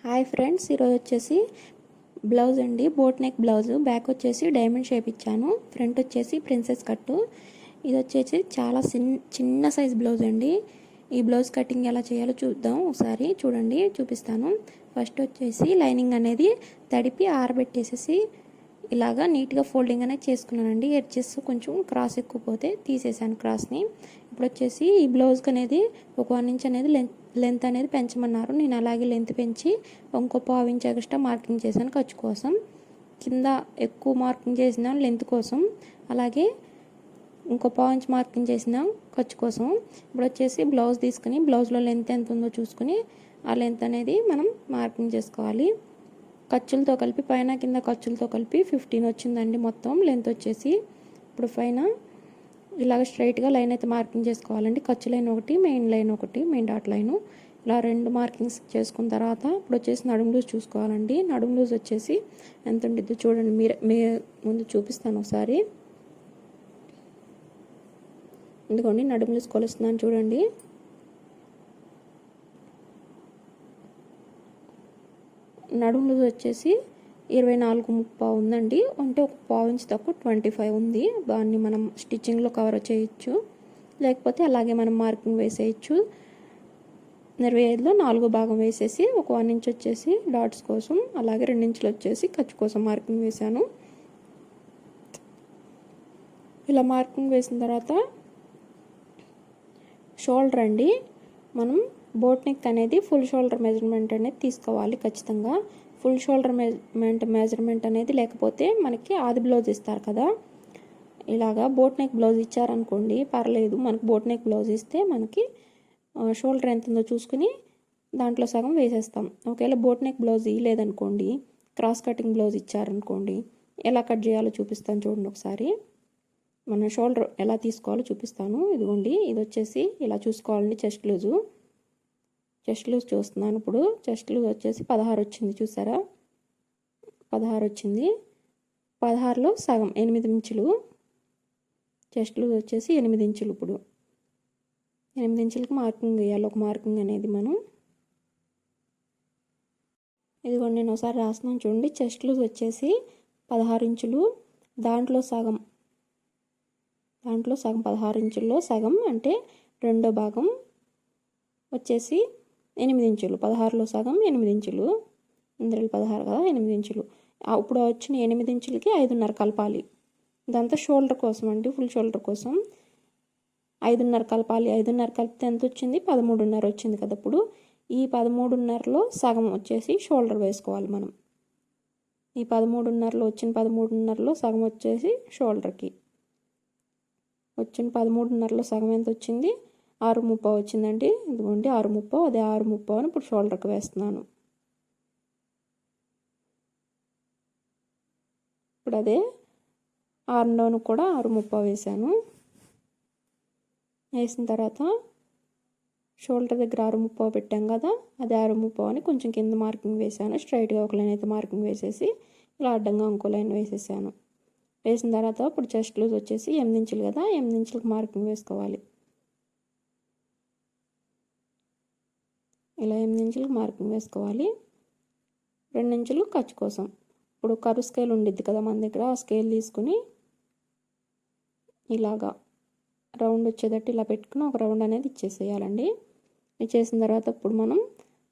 Hi friends, ఈరోజు వచ్చేసి blouse అండి, బోట్ నెక్ బ్లౌజ్. బ్యాక్ వచ్చేసి డైమండ్ షేప్ ఇచ్చాను, ఫ్రంట్ వచ్చేసి ప్రిన్సెస్ కట్టు. ఇది వచ్చేసి చాలా చిన్న సైజ్ బ్లౌజ్ అండి. ఈ బ్లౌజ్ కటింగ్ ఎలా చేయాలో చూద్దాం ఒకసారి. చూడండి, చూపిస్తాను. ఫస్ట్ వచ్చేసి లైనింగ్ అనేది తడిపి ఆరబెట్టేసేసి ఇలాగా నీట్గా ఫోల్డింగ్ అనేది చేసుకున్నానండి. ఎడ్జెస్ కొంచెం క్రాస్ ఎక్కువ పోతే తీసేసాను క్రాస్ని. ఇప్పుడు వచ్చేసి ఈ బ్లౌజ్కి అనేది ఒక 1 ఇంచ్ అనేది లెంత్ అనేది పెంచమన్నారు. నేను అలాగే లెంత్ పెంచి ఇంకో 1/2 ఇంచ్ ఎక్స్ట్రా మార్కింగ్ చేశాను ఖర్చు కోసం. కింద ఎక్కువ మార్కింగ్ చేసినాను లెంత్ కోసం, అలాగే ఇంకో 1/2 ఇంచ్ మార్కింగ్ చేసినాం ఖర్చు కోసం. ఇప్పుడు వచ్చేసి బ్లౌజ్ తీసుకుని బ్లౌజ్లో లెంత్ ఎంత ఉందో చూసుకుని ఆ లెంత్ అనేది మనం మార్కింగ్ చేసుకోవాలి. ఖర్చులతో కలిపి పైన కింద ఖర్చులతో కలిపి 15 వచ్చిందండి మొత్తం లెంత్ వచ్చేసి. ఇప్పుడు పైన ఇలాగ స్ట్రైట్గా లైన్ అయితే మార్కింగ్ చేసుకోవాలండి. ఖర్చు లైన్ ఒకటి, మెయిన్ లైన్ ఒకటి, మెయిన్ డాట్ లైను. ఇలా 2 మార్కింగ్స్ చేసుకున్న తర్వాత ఇప్పుడు వచ్చేసి నడుము లూజ్ చూసుకోవాలండి. నడుము లూజ్ వచ్చేసి ఎంత ఉండిద్దో చూడండి, మీ ముందు చూపిస్తాను ఒకసారి. ఎందుకండి నడుము లూజ్ కొలుస్తున్నాను చూడండి. నడుము లూజ్ వచ్చేసి 24.30 ఉందండి. అంటే ఒక 1/2 ఇంచ్ తక్కువ 25 ఉంది. దాన్ని మనం స్టిచ్చింగ్లో కవర్ చేయొచ్చు, లేకపోతే అలాగే మనం మార్కింగ్ వేసేయచ్చు. 25లో 4 భాగం వేసేసి ఒక 1 ఇంచ్ వచ్చేసి డాట్స్ కోసం, అలాగే 2 ఇంచులు వచ్చేసి ఖర్చు కోసం మార్కింగ్ వేసాను. ఇలా మార్కింగ్ వేసిన తర్వాత షోల్డర్ అండి, మనం బోట్ నెక్ అనేది ఫుల్ షోల్డర్ మెజర్మెంట్ అనేది తీసుకోవాలి ఖచ్చితంగా. ఫుల్ షోల్డర్ మెజర్మెంట్ అనేది లేకపోతే మనకి ఆది బ్లౌజ్ ఇస్తారు కదా, ఇలాగా బోట్ నెక్ బ్లౌజ్ ఇచ్చారనుకోండి పర్లేదు. మనకి బోట్ నెక్ బ్లౌజ్ ఇస్తే మనకి షోల్డర్ ఎంత ఉందో చూసుకుని దాంట్లో సగం వేసేస్తాం. ఒకవేళ బోట్ నెక్ బ్లౌజ్ ఇవ్వలేదనుకోండి, క్రాస్ కటింగ్ బ్లౌజ్ ఇచ్చారనుకోండి, ఎలా కట్ చేయాలో చూపిస్తాను చూడండి ఒకసారి. మన షోల్డర్ ఎలా తీసుకోవాలో చూపిస్తాను. ఇదిగోండి, ఇది వచ్చేసి ఇలా చూసుకోవాలండి. చెస్ట్ లూజ్ చూస్తున్నాను. ఇప్పుడు చెస్ట్ లూజ్ వచ్చేసి 16 వచ్చింది, చూసారా? 16 వచ్చింది. 16లో సగం 8 ఇంచులు. చెస్ట్ లూజ్ వచ్చేసి 8 ఇంచులు. ఇప్పుడు 8 ఇంచులకి మార్కింగ్ వేయాలి. ఒక మార్కింగ్ అనేది మనం ఇదిగోండి, నేను ఒకసారి రాస్తున్నాను చూడండి. చెస్ట్ లూజ్ వచ్చేసి 16 ఇంచులు. దాంట్లో సగం 16 ఇంచుల్లో సగం అంటే 2వ భాగం వచ్చేసి 8 ఇంచులు. 16లో సగం 8 ఇంచులు. 16 కదా, 8 ఇంచులు. ఇప్పుడు వచ్చిన 8 ఇంచులకి 5.5 కలపాలి. ఇదంతా షోల్డర్ కోసం అండి, ఫుల్ షోల్డర్ కోసం 5.5 కలపాలి. 5.5 కలిపితే ఎంత వచ్చింది? 13.5 వచ్చింది కదా. ఇప్పుడు ఈ 13.5లో సగం వచ్చేసి షోల్డర్ వేసుకోవాలి మనం. ఈ 13.5లో వచ్చిన 13.5లో సగం వచ్చేసి షోల్డర్కి వచ్చిన 13.5లో సగం ఎంత వచ్చింది? 6.30 వచ్చిందండి. ఇదిగోండి 6.30, అదే 6.30 అని ఇప్పుడు షోల్డర్కి వేస్తున్నాను. ఇప్పుడు అదే 6.5 కూడా 6.30 వేసాను. వేసిన తర్వాత షోల్డర్ దగ్గర 6.30 పెట్టాం కదా, అదే 6.30 అని కొంచెం కింద మార్కింగ్ వేసాను. స్ట్రైట్గా ఒక లైన్ అయితే మార్కింగ్ వేసేసి ఇలా అడ్డంగా ఇంకో లైన్ వేసేసాను. వేసిన తర్వాత ఇప్పుడు చెస్ట్ లూజ్ వచ్చేసి 8 ఇంచులు కదా, 8 ఇంచులకు మార్కింగ్ వేసుకోవాలి. ఇలా 8 ఇంచులకు మార్కింగ్ వేసుకోవాలి. 2 ఇంచులు ఖర్చు కోసం. ఇప్పుడు కరువు స్కేల్ ఉండిద్ది కదా మన దగ్గర, ఆ స్కేల్ తీసుకుని ఇలాగా రౌండ్ వచ్చేటట్టు ఇలా పెట్టుకుని ఒక రౌండ్ అనేది ఇచ్చేసేయాలండి. ఇచ్చేసిన తర్వాత ఇప్పుడు మనం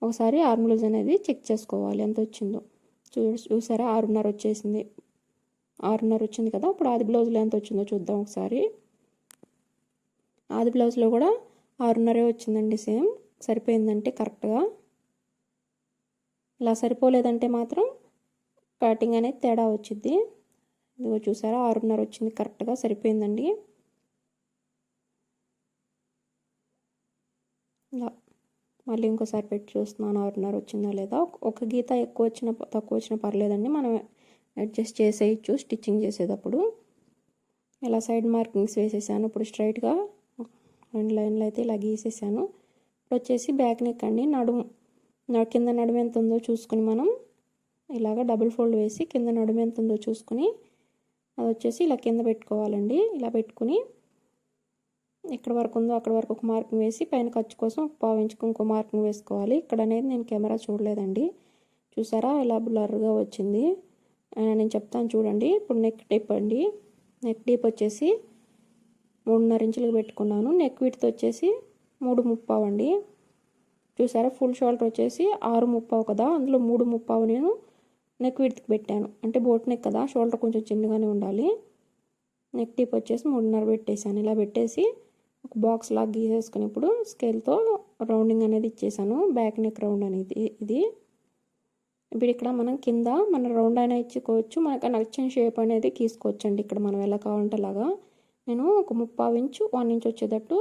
ఒకసారి ఆర్మ్ లూజ్ అనేది చెక్ చేసుకోవాలి ఎంత వచ్చిందో. చూసారా, 6.5 వచ్చేసింది. 6.5 వచ్చింది కదా. ఇప్పుడు ఆది బ్లౌజ్లో ఎంత వచ్చిందో చూద్దాం ఒకసారి. ఆది బ్లౌజ్లో కూడా 6.5 వచ్చిందండి. సేమ్ సరిపోయిందంటే కరెక్ట్గా. ఇలా సరిపోలేదంటే మాత్రం కటింగ్ అనేది తేడా వచ్చింది. ఇదిగో చూసారా, 6.5 వచ్చింది, కరెక్ట్గా సరిపోయిందండి. ఇలా మళ్ళీ ఇంకోసారి పెట్టి చూస్తున్నాను 6.5 వచ్చిందా లేదా. ఒక గీత ఎక్కువ వచ్చినా తక్కువ వచ్చినా పర్లేదండి, మనం అడ్జస్ట్ చేసేయచ్చు స్టిచ్చింగ్ చేసేటప్పుడు. ఇలా సైడ్ మార్కింగ్స్ వేసేసాను. ఇప్పుడు స్ట్రైట్గా 2 లైన్లు అయితే ఇలా గీసేసాను. ఇప్పుడు వచ్చేసి బ్యాక్ నెక్ అండి. కింద నడుము ఎంత ఉందో చూసుకుని మనం ఇలాగ డబుల్ ఫోల్డ్ వేసి కింద నడుము ఎంత ఉందో చూసుకుని అది వచ్చేసి ఇలా కింద పెట్టుకోవాలండి. ఇలా పెట్టుకుని ఎక్కడ వరకు ఉందో అక్కడ వరకు ఒక మార్కింగ్ వేసి పైన ఖర్చు కోసం 1/2 ఇంచుకి ఇంకో మార్కింగ్ వేసుకోవాలి. ఇక్కడ అనేది నేను కెమెరా చూడలేదండి. చూసారా ఇలా బ్లర్గా వచ్చింది. నేను చెప్తాను చూడండి. ఇప్పుడు నెక్ డీప్ అండి. నెక్ డీప్ వచ్చేసి 3.5 ఇంచులకు పెట్టుకున్నాను. నెక్ విడ్త్ వచ్చేసి 3.35 అండి. చూసారా ఫుల్ షోల్డర్ వచ్చేసి 6.35 కదా, అందులో 3.35 నేను నెక్ విడ్త్కి పెట్టాను. అంటే బోట్ నెక్ కదా, షోల్డర్ కొంచెం చిన్నగానే ఉండాలి. నెక్ డీప్ వచ్చేసి 3.5 పెట్టేశాను. ఇలా పెట్టేసి ఒక బాక్స్ లాగా గీసేసుకుని ఇప్పుడు స్కేల్తో రౌండింగ్ అనేది ఇచ్చేసాను. బ్యాక్ నెక్ రౌండ్ అనేది ఇది. ఇప్పుడు ఇక్కడ మనం కింద మన రౌండ్ అయినా ఇచ్చుకోవచ్చు, మనకు నచ్చిన షేప్ అనేది గీసుకోవచ్చు అండి. ఇక్కడ మనం ఎలా కావాలంటే అలాగా. నేను ఒక 3/4 ఇంచు 1 ఇంచ్ వచ్చేటట్టు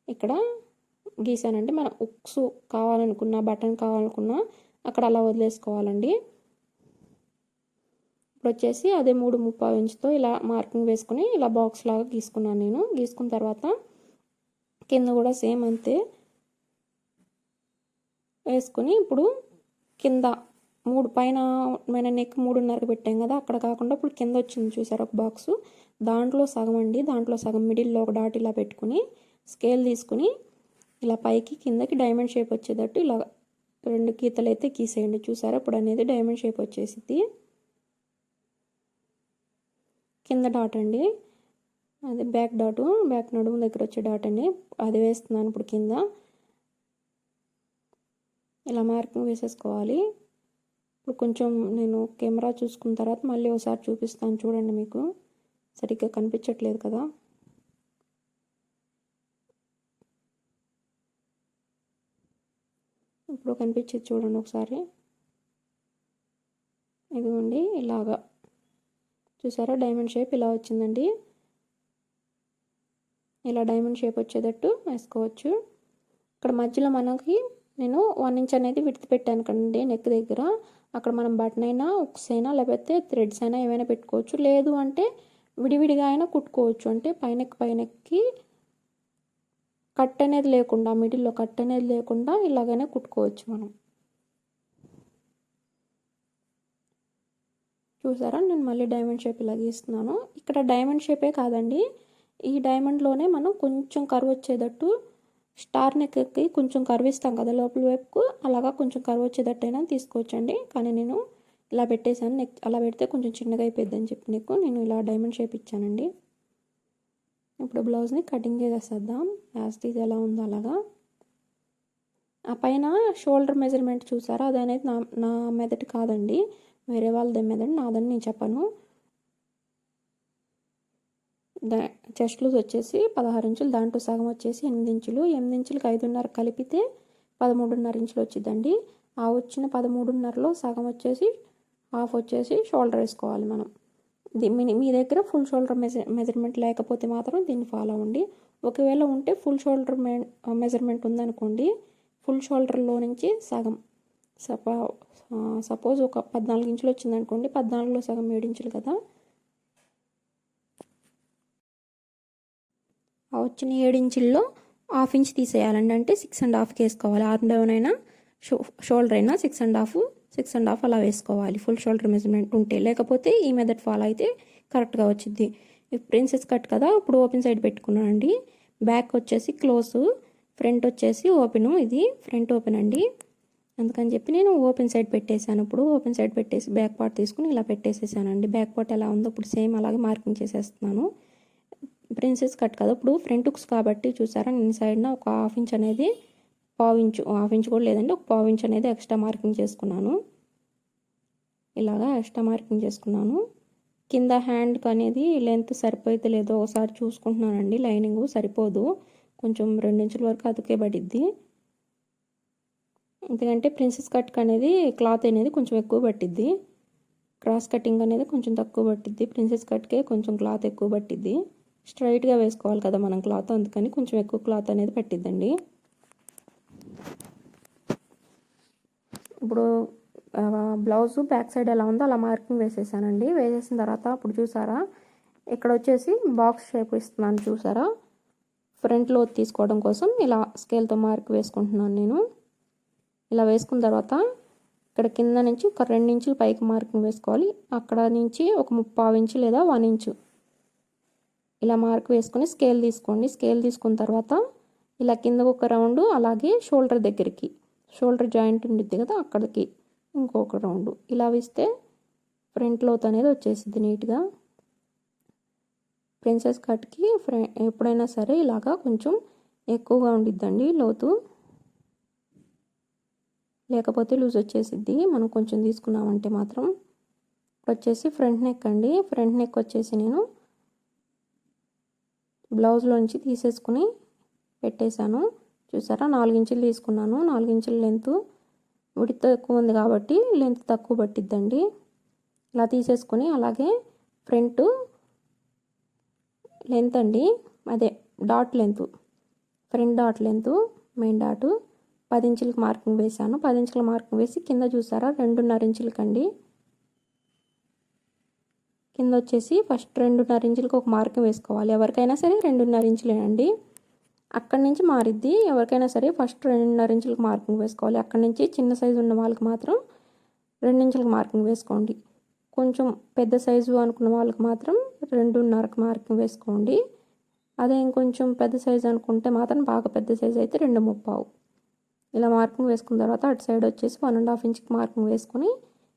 ఇక్కడ గీసానండి. మనం ఉక్స్ కావాలనుకున్నా, బటన్ కావాలనుకున్నా అక్కడ అలా వదిలేసుకోవాలండి. ఇప్పుడు వచ్చేసి అదే 3.35 ఇంచుతో ఇలా మార్కింగ్ వేసుకుని ఇలా బాక్స్ లాగా గీసుకున్నాను నేను. గీసుకున్న తర్వాత కింద కూడా సేమ్ అంతే వేసుకుని ఇప్పుడు కింద పైన మన నెక్ 3.5 పెట్టాం కదా, అక్కడ కాకుండా ఇప్పుడు కింద వచ్చింది చూసారు ఒక బాక్సు, దాంట్లో సగం అండి. దాంట్లో సగం మిడిల్లో ఒక డాట్ ఇలా పెట్టుకుని స్కేల్ తీసుకుని ఇలా పైకి కిందకి డైమండ్ షేప్ వచ్చేటట్టు ఇలా 2 గీతలు అయితే గీసేయండి. చూసారా ఇప్పుడు అనేది డైమండ్ షేప్ వచ్చేసింది. కింద డాట్ అండి, అదే బ్యాక్ డాటు, బ్యాక్ నడుము దగ్గర వచ్చే డాట్ అండి, అది వేస్తున్నాను ఇప్పుడు కింద. ఇలా మార్కింగ్ వేసేసుకోవాలి. ఇప్పుడు కొంచెం నేను కెమెరా చూసుకున్న తర్వాత మళ్ళీ ఒకసారి చూపిస్తాను చూడండి. మీకు సరిగ్గా కనిపించట్లేదు కదా. ఇప్పుడు కనిపించేది చూడండి ఒకసారి. ఇదిగోండి ఇలాగా చూసారా డైమండ్ షేప్ ఇలా వచ్చిందండి. ఇలా డైమండ్ షేప్ వచ్చేటట్టు వేసుకోవచ్చు. ఇక్కడ మధ్యలో మనకి నేను 1 ఇంచ్ అనేది విడ్త్ పెట్టాను కండి నెక్ దగ్గర. అక్కడ మనం బటన్ అయినా, ఉక్స్ అయినా, లేకపోతే థ్రెడ్స్ అయినా ఏమైనా పెట్టుకోవచ్చు. లేదు అంటే విడివిడిగా అయినా కుట్టుకోవచ్చు. అంటే పైనకి కట్ అనేది లేకుండా, మిడిల్లో కట్ అనేది లేకుండా ఇలాగైనా కుట్టుకోవచ్చు మనం. చూసారా నేను మళ్ళీ డైమండ్ షేప్ ఇలా గీస్తున్నాను. ఇక్కడ డైమండ్ షేపే కాదండి, ఈ డైమండ్లోనే మనం కొంచెం కర్వ్ వచ్చేటట్టు స్టార్ నెక్కి కొంచెం కర్వ్ ఇస్తాం కదా లోపల వైపుకు, అలాగా కొంచెం కర్వ్ వచ్చేటట్టయినా తీసుకోవచ్చండి. కానీ నేను ఇలా పెట్టేశాను. నెక్ అలా పెడితే కొంచెం చిన్నగా అయిపోద్ది అని చెప్పి నేను ఇలా డైమండ్ షేప్ ఇచ్చానండి. ఇప్పుడు బ్లౌజ్ని కటింగ్ చేసేద్దాం. యాస్ట్ ఇది ఎలా ఉందో అలాగా. ఆ పైన షోల్డర్ మెజర్మెంట్ చూసారా, అది అనేది నా మెథడ్ కాదండి, వేరే వాళ్ళది మెథడ్, నాదని నేను చెప్పను. చెస్ట్ లూజ్ వచ్చేసి 16 ఇంచులు, దాంట్లో సగం వచ్చేసి 8 ఇంచులు. 8 ఇంచులకి 5.5 కలిపితే 13.5 ఇంచులు వచ్చిందండి. ఆ వచ్చిన 13.5లో సగం వచ్చేసి హాఫ్ వచ్చేసి షోల్డర్ వేసుకోవాలి మనం. మీ దగ్గర ఫుల్ షోల్డర్ మెజర్మెంట్ లేకపోతే మాత్రం దీన్ని ఫాలో అవ్వండి. ఒకవేళ ఉంటే ఫుల్ షోల్డర్ మెజర్మెంట్ ఉందనుకోండి, ఫుల్ షోల్డర్లో నుంచి సగం సపోజ్ ఒక 14 ఇంచులు వచ్చిందనుకోండి, 14లో సగం 7 ఇంచులు కదా, ఆ వచ్చిన 7 ఇంచుల్లో హాఫ్ ఇంచ్ తీసేయాలండి. అంటే 6.5 వేసుకోవాలి. ఆర్మ్ డౌన్ అయినా షోల్డర్ అయినా 6.5 అలా వేసుకోవాలి ఫుల్ షోల్డర్ మెజర్మెంట్ ఉంటే. లేకపోతే ఈ మెథడ్ ఫాలో అయితే కరెక్ట్గా వచ్చింది. ప్రిన్సెస్ కట్ కదా, ఇప్పుడు ఓపెన్ సైడ్ పెట్టుకున్నానండి. బ్యాక్ వచ్చేసి క్లోజ్, ఫ్రంట్ వచ్చేసి ఓపెను. ఇది ఫ్రంట్ ఓపెన్ అండి, అందుకని చెప్పి నేను ఓపెన్ సైడ్ పెట్టేశాను. ఇప్పుడు ఓపెన్ సైడ్ పెట్టేసి బ్యాక్ పార్ట్ తీసుకుని ఇలా పెట్టేసేసానండి. బ్యాక్ పార్ట్ ఎలా ఉందో ఇప్పుడు సేమ్ అలాగే మార్కింగ్ చేసేస్తున్నాను. ప్రిన్సెస్ కట్ కదా, ఇప్పుడు ఫ్రంట్ హుక్స్ కాబట్టి చూసారా నేను సైడ్న ఒక హాఫ్ ఇంచ్ అనేది, హాఫ్ ఇంచ్ కూడా లేదండి, ఒక పావు ఇంచ్ అనేది ఎక్స్ట్రా మార్కింగ్ చేసుకున్నాను. ఇలాగా ఎక్స్ట్రా మార్కింగ్ చేసుకున్నాను. కింద హ్యాండ్కి అనేది లెంత్ సరిపోతే లేదో ఒకసారి చూసుకుంటున్నానండి. లైనింగ్ సరిపోదు, కొంచెం 2 ఇంచుల వరకు అతుకే పడిద్ది. ఎందుకంటే ప్రిన్సెస్ కట్కి అనేది క్లాత్ అనేది కొంచెం ఎక్కువ పట్టిద్ది, క్రాస్ కటింగ్ అనేది కొంచెం తక్కువ పట్టిద్ది. ప్రిన్సెస్ కట్కే కొంచెం క్లాత్ ఎక్కువ పట్టిద్ది. స్ట్రైట్గా వేసుకోవాలి కదా మనం క్లాత్, అందుకని కొంచెం ఎక్కువ క్లాత్ అనేది పట్టిద్దండి. ఇప్పుడు బ్లౌజ్ బ్యాక్ సైడ్ ఎలా ఉందో అలా మార్కింగ్ వేసేసానండి. వేసేసిన తర్వాత ఇప్పుడు చూసారా ఇక్కడ వచ్చేసి బాక్స్ షేప్ ఇస్తున్నాను చూసారా. ఫ్రంట్లో తీసుకోవడం కోసం ఇలా స్కేల్తో మార్క్ వేసుకుంటున్నాను నేను. ఇలా వేసుకున్న తర్వాత ఇక్కడ కింద నుంచి ఒక 2 ఇంచులు పైకి మార్కింగ్ వేసుకోవాలి. అక్కడ నుంచి ఒక 3/4 ఇంచు లేదా 1 ఇంచు ఇలా మార్క్ వేసుకొని స్కేల్ తీసుకోండి. స్కేల్ తీసుకున్న తర్వాత ఇలా కిందకు ఒక రౌండ్, అలాగే షోల్డర్ దగ్గరికి, షోల్డర్ జాయింట్ ఉండిద్ది కదా అక్కడికి ఇంకొక రౌండ్ ఇలా వేస్తే ఫ్రంట్ లోత్ అనేది వచ్చేసింది నీట్గా. ప్రిన్సెస్ కట్కి ఎప్పుడైనా సరే ఇలాగా కొంచెం ఎక్కువగా ఉండిద్దండి లోతు, లేకపోతే లూజ్ వచ్చేసిద్ది మనం కొంచెం తీసుకున్నామంటే మాత్రం. వచ్చేసి ఫ్రంట్ నెక్ అండి. ఫ్రంట్ నెక్ వచ్చేసి నేను బ్లౌజ్లోంచి తీసేసుకుని పెట్టేశాను. చూసారా 4 ఇంచులు తీసుకున్నాను. 4 ఇంచుల లెంత్ విడ్త్ ఎక్కువ ఉంది కాబట్టి లెంత్ తక్కువ పట్టిద్దండి. ఇలా తీసేసుకుని అలాగే ఫ్రంట్ లెంత్ అండి, అదే dot length, front dot length main dot 10 ఇంచులకు మార్కింగ్ వేసాను. 10 ఇంచుల మార్కింగ్ వేసి కింద చూసారా 2.5 ఇంచులకండి. కింద వచ్చేసి ఫస్ట్ 2.5 ఇంచులకు ఒక మార్కింగ్ వేసుకోవాలి. ఎవరికైనా సరే 2.5 ఇంచులేనండి. అక్కడి నుంచి మారిద్ది. ఎవరికైనా సరే ఫస్ట్ 2.5 ఇంచులకు మార్కింగ్ వేసుకోవాలి. అక్కడి నుంచి చిన్న సైజు ఉన్న వాళ్ళకి మాత్రం 2 ఇంచులకు మార్కింగ్ వేసుకోండి. కొంచెం పెద్ద సైజు అనుకున్న వాళ్ళకి మాత్రం 2.5కి మార్కింగ్ వేసుకోండి. అదే ఇంకొంచెం పెద్ద సైజు అనుకుంటే మాత్రం బాగా పెద్ద సైజు అయితే 2.5. ఇలా మార్కింగ్ వేసుకున్న తర్వాత అటు సైడ్ వచ్చేసి 1.5 ఇంచుకి మార్కింగ్ వేసుకుని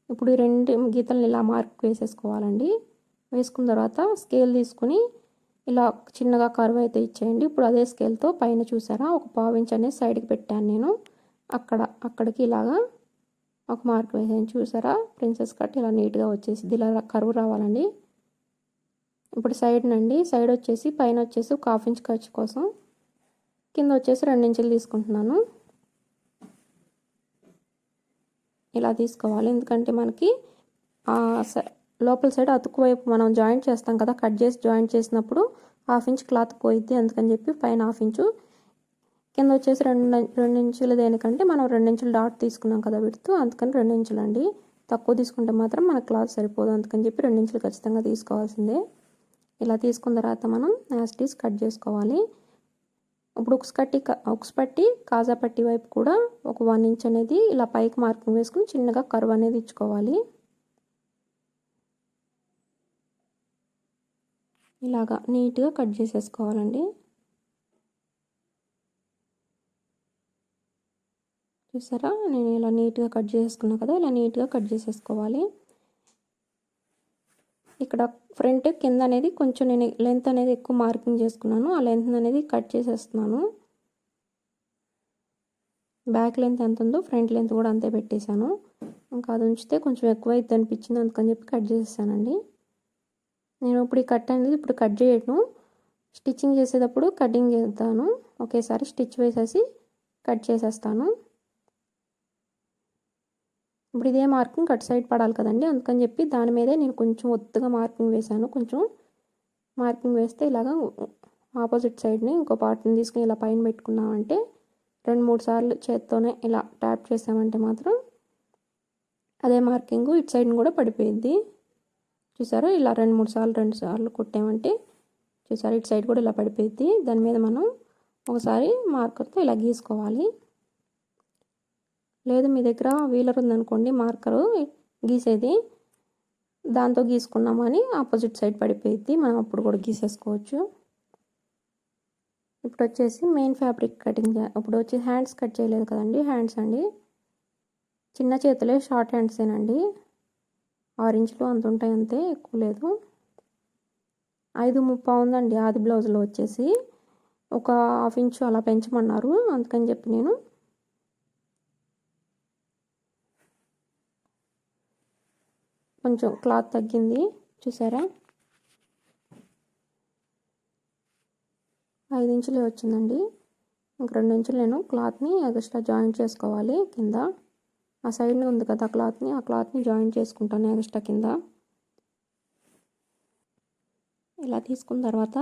ఇప్పుడు ఈ 2 గీతలను ఇలా మార్క్ వేసేసుకోవాలండి. వేసుకున్న తర్వాత స్కేల్ తీసుకుని ఇలా చిన్నగా కర్వ్ అయితే ఇచ్చేయండి. ఇప్పుడు అదే స్కేల్తో పైన చూసారా ఒక 1/4 ఇంచ్ అనేది సైడ్కి పెట్టాను నేను. అక్కడికి ఇలాగా ఒక మార్క్ వేసాను. చూసారా ప్రిన్సెస్ కట్ ఇలా నీట్గా వచ్చేసి ఇలా కర్వ్ రావాలండి. ఇప్పుడు సైడ్ వచ్చేసి పైన వచ్చేసి ఒక 1/2 ఇంచ్ ఖర్చు కోసం కింద వచ్చేసి 2 ఇంచులు తీసుకుంటున్నాను. ఇలా తీసుకోవాలి, ఎందుకంటే మనకి లోపల సైడ్ అతుకు వైపు మనం జాయింట్ చేస్తాం కదా, కట్ చేసి జాయింట్ చేసినప్పుడు 1/2 ఇంచ్ క్లాత్ పోయిద్ది. అందుకని చెప్పి పైన 1/2 ఇంచు, కింద వచ్చేసి 2 ఇంచులు. దేనికంటే మనం 2 ఇంచులు డాట్ తీసుకున్నాం కదా విడ్త్, అందుకని 2 ఇంచులు అండి. తక్కువ తీసుకుంటే మాత్రం మన క్లాత్ సరిపోదు, అందుకని చెప్పి 2 ఇంచులు ఖచ్చితంగా తీసుకోవాల్సిందే. ఇలా తీసుకున్న తర్వాత మనం యాస్టీస్ కట్ చేసుకోవాలి. ఇప్పుడు ఉక్స్ పట్టి కాజా పట్టి వైపు కూడా ఒక 1 ఇంచ్ అనేది ఇలా పైకి మార్కింగ్ వేసుకుని చిన్నగా కర్వ్ అనేది ఇచ్చుకోవాలి. ఇలాగా నీట్గా కట్ చేసేసుకోవాలండి. చూసారా నేను ఇలా నీట్గా కట్ చేసుకున్నా కదా, ఇలా నీట్గా కట్ చేసేసుకోవాలి. ఇక్కడ ఫ్రంట్ కింద అనేది కొంచెం నేను లెంత్ అనేది ఎక్కువ మార్కింగ్ చేసుకున్నాను. ఆ లెంత్ అనేది కట్ చేసేస్తున్నాను. బ్యాక్ లెంత్ ఎంత ఉందో ఫ్రంట్ లెంత్ కూడా అంతే పెట్టేశాను. ఇంకా అది ఉంచితే కొంచెం ఎక్కువ అయితే అనిపించింది, అందుకని చెప్పి కట్ చేసేసానండి. నేను ఇప్పుడు ఈ కట్ అనేది ఇప్పుడు కట్ చేయను, స్టిచ్చింగ్ చేసేటప్పుడు కటింగ్ చేస్తాను. ఒకేసారి స్టిచ్ వేసేసి కట్ చేసేస్తాను. ఇప్పుడు ఇదే మార్కింగ్ కట్ సైడ్ పడాలి కదండి, అందుకని చెప్పి దాని మీదే నేను కొంచెం ఒత్తుగా మార్కింగ్ వేశాను. కొంచెం మార్కింగ్ వేస్తే ఇలాగా ఆపోజిట్ సైడ్ని ఇంకో పార్ట్ని తీసుకుని ఇలా పైన పెట్టుకున్నామంటే 2-3 సార్లు చేత్తోనే ఇలా ట్యాప్ చేసామంటే మాత్రం అదే మార్కింగ్ ఇటు సైడ్ని కూడా పడిపోయింది. చూసారా ఇలా 2 సార్లు కొట్టామంటే చూసారా ఇటు సైడ్ కూడా ఇలా పడిపోయింది. దాని మీద మనం ఒకసారి మార్కర్తో ఇలా గీసుకోవాలి. లేదు మీ దగ్గర వీలర్ ఉందనుకోండి మార్కరు గీసేది, దాంతో గీసుకున్నామని ఆపోజిట్ సైడ్ పడిపోయింది, మనం అప్పుడు కూడా గీసేసుకోవచ్చు. ఇప్పుడు వచ్చేసి మెయిన్ ఫ్యాబ్రిక్ కటింగ్. ఇప్పుడు వచ్చి హ్యాండ్స్ కట్ చేయలేదు కదండి, హ్యాండ్స్ అండి చిన్న చేతులే, షార్ట్ హ్యాండ్సేనండి. 6 ఇంచులు అంత ఉంటాయి అంతే, ఎక్కువ లేదు. 5.35 ఉందండి ఆది బ్లౌజ్లో వచ్చేసి. ఒక 1/2 ఇంచు అలా పెంచమన్నారు, అందుకని చెప్పి నేను కొంచెం క్లాత్ తగ్గింది. చూసారా 5 ఇంచులే వచ్చిందండి. ఇంక 2 ఇంచులు నేను క్లాత్ని ఎక్స్ట్రా జాయింట్ చేసుకోవాలి. కింద ఆ సైడ్ని ఉంది కదా క్లాత్ని, ఆ క్లాత్ని జాయింట్ చేసుకుంటాను ఎక్స్ట్రా కింద. ఇలా తీసుకున్న తర్వాత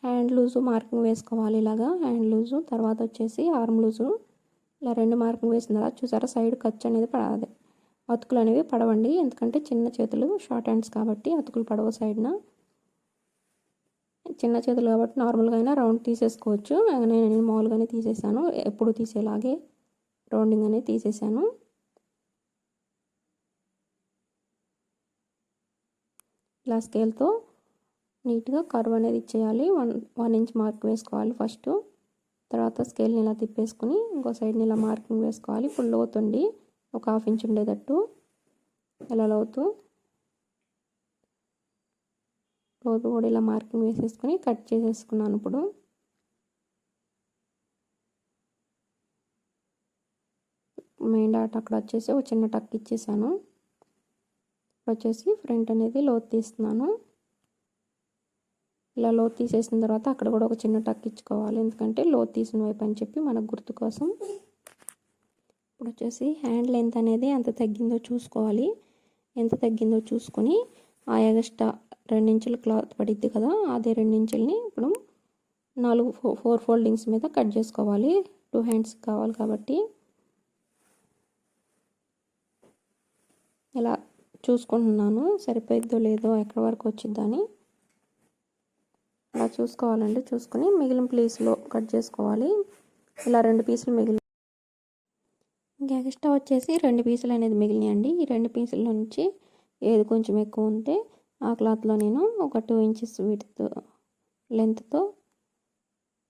హ్యాండ్ లూజు మార్కింగ్ వేసుకోవాలి. ఇలాగా హ్యాండ్ లూజు, తర్వాత వచ్చేసి ఆర్మ్ లూజు, ఇలా 2 మార్కింగ్ వేసిన తర్వాత చూసారా సైడ్ ఖర్చు అనేది పడదు, అతుకులు అనేవి పడవండి. ఎందుకంటే చిన్న చేతులు షార్ట్ హ్యాండ్స్ కాబట్టి అతుకులు పడవ సైడ్న. చిన్న చేతులు కాబట్టి నార్మల్గా అయినా రౌండ్ తీసేసుకోవచ్చు. నేను మామూలుగానే తీసేసాను, ఎప్పుడు తీసేలాగే రౌండింగ్ అనేది తీసేసాను. ఇలా స్కేల్తో నీట్గా కర్వ్ అనేది ఇచ్చేయాలి. 1 ఇంచ్ మార్క్ వేసుకోవాలి ఫస్ట్, తర్వాత స్కేల్ని ఇలా తిప్పేసుకుని ఇంకో సైడ్ని ఇలా మార్కింగ్ వేసుకోవాలి. ఇప్పుడు లోతుండి ఒక 1/2 ఇంచ్ ఉండేటట్టు ఇలా లోతు కూడా ఇలా మార్కింగ్ వేసేసుకొని కట్ చేసేసుకున్నాను. ఇప్పుడు మెయిన్ డాట్ అక్కడ వచ్చేసి ఒక చిన్న టక్ ఇచ్చేసాను. వచ్చేసి ఫ్రంట్ అనేది లోతు తీస్తున్నాను. ఇలా లోతు తీసేసిన తర్వాత అక్కడ కూడా ఒక చిన్న టక్ ఇచ్చుకోవాలి, ఎందుకంటే లోతు తీసిన వైపు అని చెప్పి మనకు గుర్తు కోసం. ఇప్పుడు వచ్చేసి హ్యాండ్ లెంత్ అనేది ఎంత తగ్గిందో చూసుకోవాలి. ఎంత తగ్గిందో చూసుకొని ఆ ఎగస్ట్రా 2 ఇంచుల క్లాత్ పడిద్ది కదా, అదే 2 ఇంచుల్ని ఇప్పుడు 4 ఫోల్డింగ్స్ మీద కట్ చేసుకోవాలి. 2 హ్యాండ్స్ కావాలి కాబట్టి ఇలా చూసుకుంటున్నాను సరిపోయిద్దో లేదో, ఎక్కడి వరకు వచ్చిద్దని అలా చూసుకోవాలండి. చూసుకొని మిగిలిన ప్లేస్లో కట్ చేసుకోవాలి. ఇలా 2 పీసులు మిగిలి ఇంకా ఎక్స్ట్రా వచ్చేసి 2 పీసులు అనేది మిగిలినాయండి. ఈ 2 పీసుల నుంచి ఏది కొంచెం ఎక్కువ ఉంటే ఆ క్లాత్లో నేను ఒక 2 ఇంచెస్ విడ్త్ లెంత్తో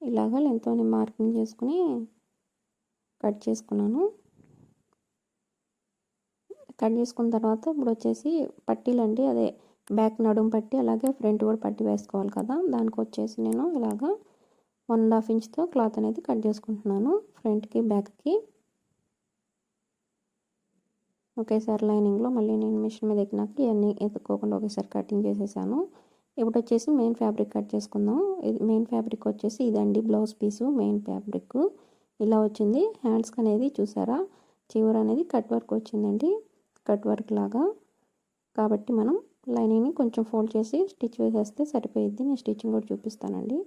ఇలాగా లెంత్తో మార్కింగ్ చేసుకుని కట్ చేసుకున్నాను. కట్ చేసుకున్న తర్వాత ఇప్పుడు వచ్చేసి పట్టీలండి, అదే బ్యాక్ నడుము పట్టి అలాగే ఫ్రంట్ కూడా పట్టి వేసుకోవాలి కదా, దానికి వచ్చేసి నేను ఇలాగా 1.5 ఇంచ్తో క్లాత్ అనేది కట్ చేసుకుంటున్నాను. ఫ్రంట్కి బ్యాక్కి ఒకేసారి లైనింగ్లో మళ్ళీ నేను మిషన్ మీద ఎక్కినాక ఇవన్నీ ఎత్తుక్కోకుండా ఒకేసారి కటింగ్ చేసేసాను. ఇప్పుడు వచ్చేసి మెయిన్ ఫ్యాబ్రిక్ కట్ చేసుకుందాం. ఇది మెయిన్ ఫ్యాబ్రిక్ వచ్చేసి ఇదండి, బ్లౌజ్ పీసు మెయిన్ ఫ్యాబ్రిక్ ఇలా వచ్చింది. హ్యాండ్స్కి అనేది చూసారా చివర అనేది కట్ వర్క్ వచ్చిందండి, కట్ వర్క్ లాగా. కాబట్టి మనం లైనింగ్ని కొంచెం ఫోల్డ్ చేసి స్టిచ్ వేసేస్తే సరిపోయిద్ది. నేను స్టిచ్చింగ్ కూడా చూపిస్తానండి.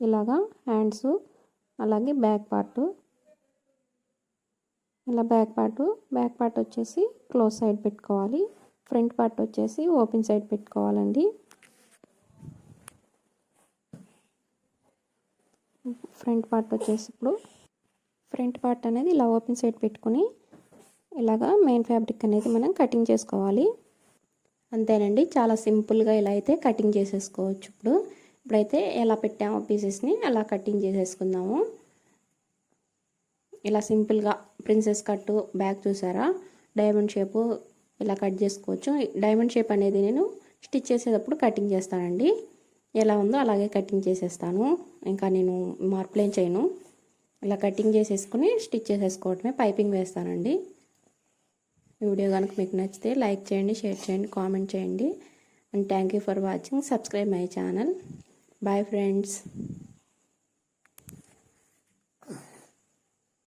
ఇలాగా హ్యాండ్స్ అలాగే బ్యాక్ పార్ట్, ఇలా బ్యాక్ పార్ట్ వచ్చేసి క్లోజ్ సైడ్ పెట్టుకోవాలి. ఫ్రంట్ పార్ట్ వచ్చేసి ఓపెన్ సైడ్ పెట్టుకోవాలండి. ఫ్రంట్ పార్ట్ వచ్చేసి ఇప్పుడు ఫ్రంట్ పార్ట్ అనేది ఇలా ఓపెన్ సైడ్ పెట్టుకుని ఇలాగా మెయిన్ ఫ్యాబ్రిక్ అనేది మనం కటింగ్ చేసుకోవాలి. అంతేనండి, చాలా సింపుల్గా ఇలా అయితే కటింగ్ చేసేసుకోవచ్చు. ఇప్పుడైతే ఎలా పెట్టామో పీసెస్ని అలా కటింగ్ చేసేసుకుందాము. ఇలా సింపుల్గా ప్రిన్సెస్ కట్టు బ్యాక్ చూసారా, డైమండ్ షేపు ఇలా కట్ చేసుకోవచ్చు. డైమండ్ షేప్ అనేది నేను స్టిచ్ చేసేటప్పుడు కటింగ్ చేస్తానండి. ఎలా ఉందో అలాగే కటింగ్ చేసేస్తాను, ఇంకా నేను మార్పులేం చేయను. ఇలా కటింగ్ చేసేసుకుని స్టిచ్ చేసేసుకోవటమే, పైపింగ్ వేస్తానండి. వీడియో కనుక మీకు నచ్చితే లైక్ చేయండి, షేర్ చేయండి, కామెంట్ చేయండి. And thank you for watching. Subscribe my channel. Bye friends.